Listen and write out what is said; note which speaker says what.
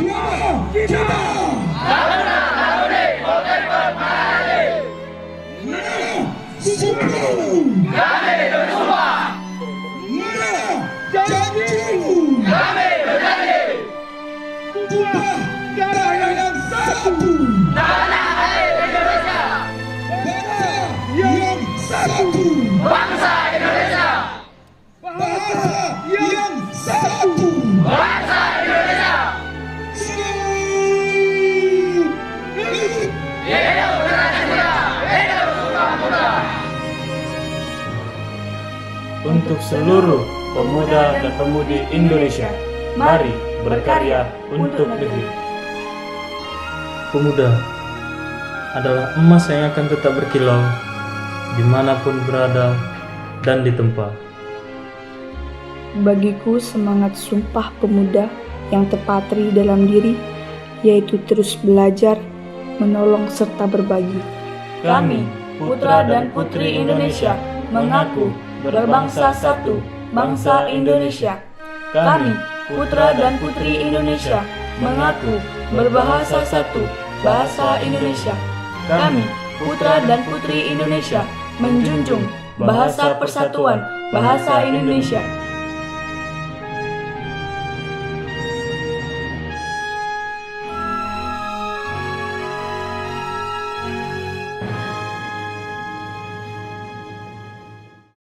Speaker 1: Suara kita. Kami bersumpah. Janjimu. Kami berjanji. Tumpah darah yang satu. Tanah air Indonesia. Bangsa yang satu. Bangsa Indonesia. Bahasa yang satu. Bangsa Indonesia. Hidup Pancasila. Hidup Sumpah Pemuda.
Speaker 2: Untuk seluruh pemuda dan pemudi Indonesia, mari berkarya untuk negeri. Pemuda adalah emas yang akan tetap berkilau dimanapun berada dan ditempa.
Speaker 3: Bagiku semangat Sumpah Pemuda yang terpatri dalam diri, yaitu terus belajar, menolong serta berbagi.
Speaker 2: Kami, putra dan putri Indonesia, mengaku berbangsa satu, bangsa Indonesia. Kami, putra dan putri Indonesia, mengaku berbahasa satu, bahasa Indonesia. Kami, putra dan putri Indonesia, menjunjung bahasa persatuan, bahasa Indonesia.